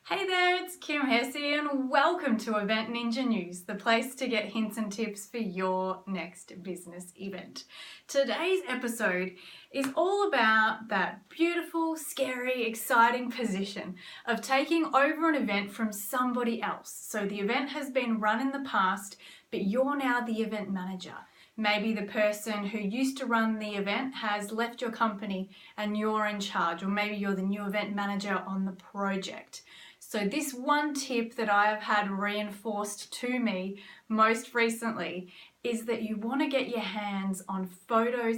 Hey there, it's Kim Hesse and welcome to Event Ninja News, the place to get hints and tips for your next business event. Today's episode is all about that beautiful, scary, exciting position of taking over an event from somebody else. So the event has been run in the past, but you're now the event manager. Maybe the person who used to run the event has left your company and you're in charge, or maybe you're the new event manager on the project. So this one tip that I have had reinforced to me most recently is that you want to get your hands on photos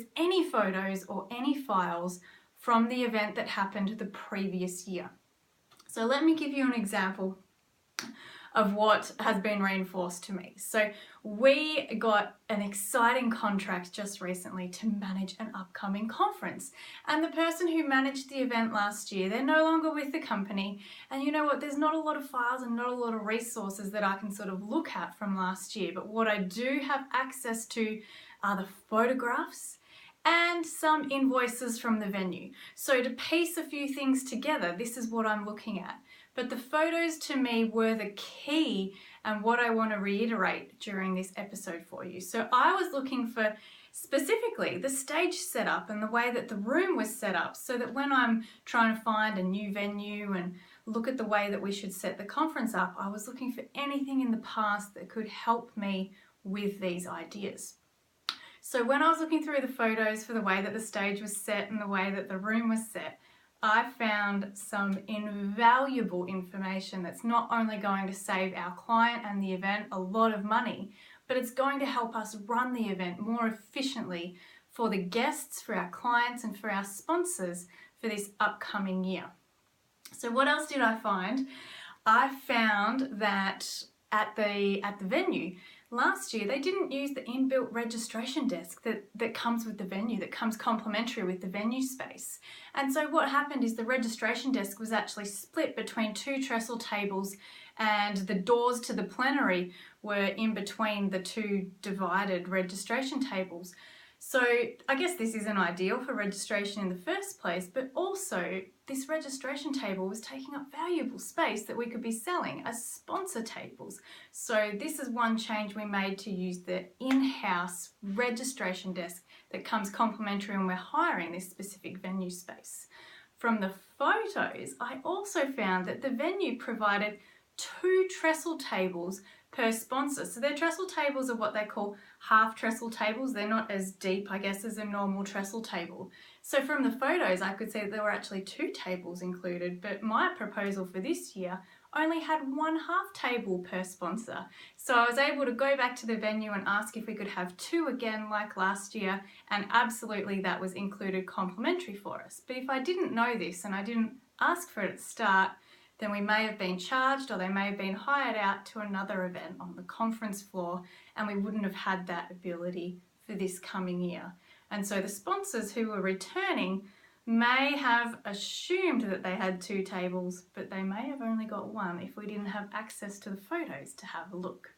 or any files from the event that happened the previous year. So let me give you an example of what has been reinforced to me. So we got an exciting contract just recently to manage an upcoming conference. And the person who managed the event last year, they're no longer with the company. And you know what, there's not a lot of files and not a lot of resources that I can sort of look at from last year. But what I do have access to are the photographs and some invoices from the venue. So to piece a few things together, this is what I'm looking at. But the photos to me were the key and what I want to reiterate during this episode for you. So I was looking for specifically the stage setup and the way that the room was set up, so that when I'm trying to find a new venue and look at the way that we should set the conference up, I was looking for anything in the past that could help me with these ideas. So when I was looking through the photos for the way that the stage was set and the way that the room was set, I found some invaluable information that's not only going to save our client and the event a lot of money, but it's going to help us run the event more efficiently for the guests, for our clients, and for our sponsors for this upcoming year. So what else did I find? I found that at the venue, last year, they didn't use the inbuilt registration desk that comes with the venue, that comes complementary with the venue space. And so what happened is the registration desk was actually split between two trestle tables, and the doors to the plenary were in between the two divided registration tables. So I guess this isn't ideal for registration in the first place, but also this registration table was taking up valuable space that we could be selling as sponsor tables. So this is one change we made to use the in-house registration desk that comes complimentary when we're hiring this specific venue space. From the photos, I also found that the venue provided 2 trestle tables per sponsor. So their trestle tables are what they call half trestle tables. They're not as deep, I guess, as a normal trestle table. So from the photos, I could see that there were actually 2 tables included, but my proposal for this year only had 1 half table per sponsor. So I was able to go back to the venue and ask if we could have 2 again like last year, and absolutely that was included complimentary for us. But if I didn't know this and I didn't ask for it at the start, then we may have been charged, or they may have been hired out to another event on the conference floor, and we wouldn't have had that ability for this coming year. And so the sponsors who were returning may have assumed that they had 2 tables, but they may have only got 1 if we didn't have access to the photos to have a look.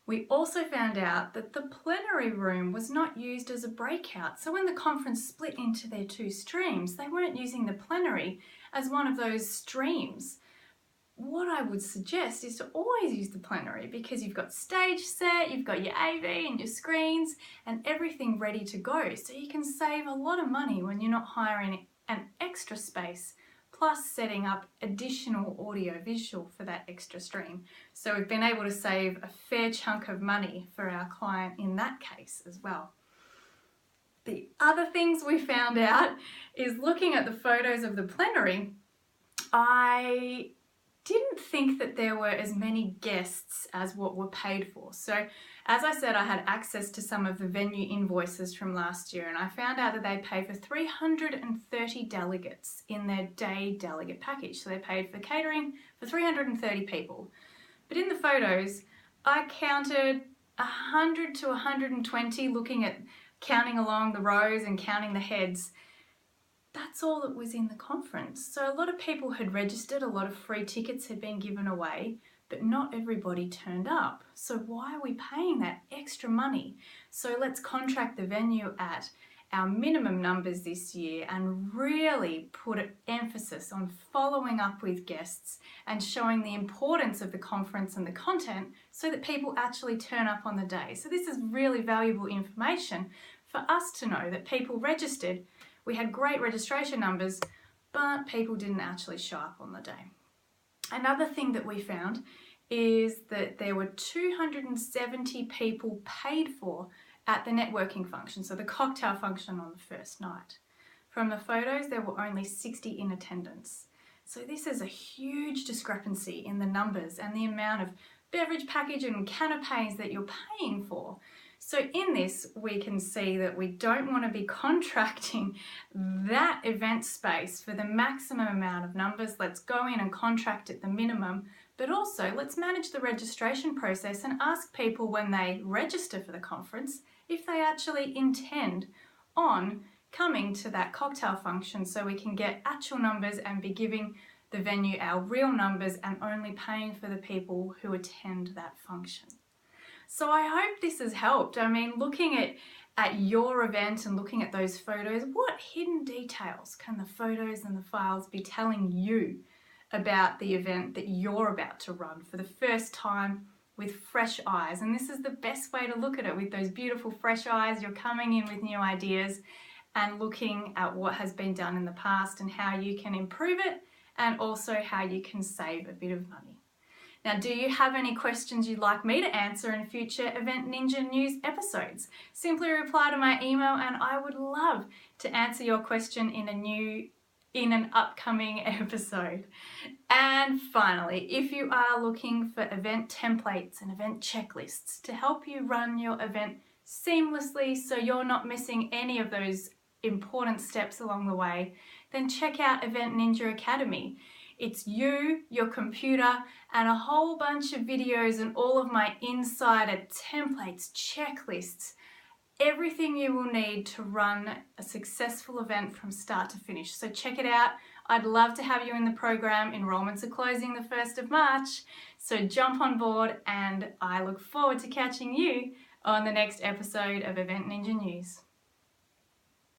We also found out that the plenary room was not used as a breakout. So when the conference split into their 2 streams, they weren't using the plenary as one of those streams. What I would suggest is to always use the plenary, because you've got stage set, you've got your AV and your screens and everything ready to go. So you can save a lot of money when you're not hiring an extra space, plus setting up additional audio visual for that extra stream. So we've been able to save a fair chunk of money for our client in that case as well. The other things we found out is, looking at the photos of the plenary, I didn't think that there were as many guests as what were paid for. So as I said, I had access to some of the venue invoices from last year, and I found out that they paid for 330 delegates in their day delegate package. So they paid for catering for 330 people. But in the photos, I counted 100 to 120, looking at counting along the rows and counting the heads. That's all that was in the conference. So a lot of people had registered, a lot of free tickets had been given away, but not everybody turned up. So why are we paying that extra money? So let's contract the venue at our minimum numbers this year and really put an emphasis on following up with guests and showing the importance of the conference and the content so that people actually turn up on the day. So this is really valuable information for us to know that people registered. We had great registration numbers, but people didn't actually show up on the day. Another thing that we found is that there were 270 people paid for at the networking function, so the cocktail function on the first night. From the photos, there were only 60 in attendance. So this is a huge discrepancy in the numbers and the amount of beverage package and canapes that you're paying for. So in this, we can see that we don't want to be contracting that event space for the maximum amount of numbers. Let's go in and contract at the minimum, but also let's manage the registration process and ask people when they register for the conference if they actually intend on coming to that cocktail function, so we can get actual numbers and be giving the venue our real numbers and only paying for the people who attend that function. So I hope this has helped. I mean, looking at your event and looking at those photos, what hidden details can the photos and the files be telling you about the event that you're about to run for the first time with fresh eyes? And this is the best way to look at it, with those beautiful fresh eyes. You're coming in with new ideas and looking at what has been done in the past and how you can improve it, and also how you can save a bit of money. Now, do you have any questions you'd like me to answer in future Event Ninja News episodes? Simply reply to my email and I would love to answer your question in an upcoming episode. And finally, if you are looking for event templates and event checklists to help you run your event seamlessly so you're not missing any of those important steps along the way, then check out Event Ninja Academy. It's you, your computer, and a whole bunch of videos and all of my insider templates, checklists, everything you will need to run a successful event from start to finish. So check it out. I'd love to have you in the program. Enrollments are closing the 1st of March. So jump on board, and I look forward to catching you on the next episode of Event Ninja News.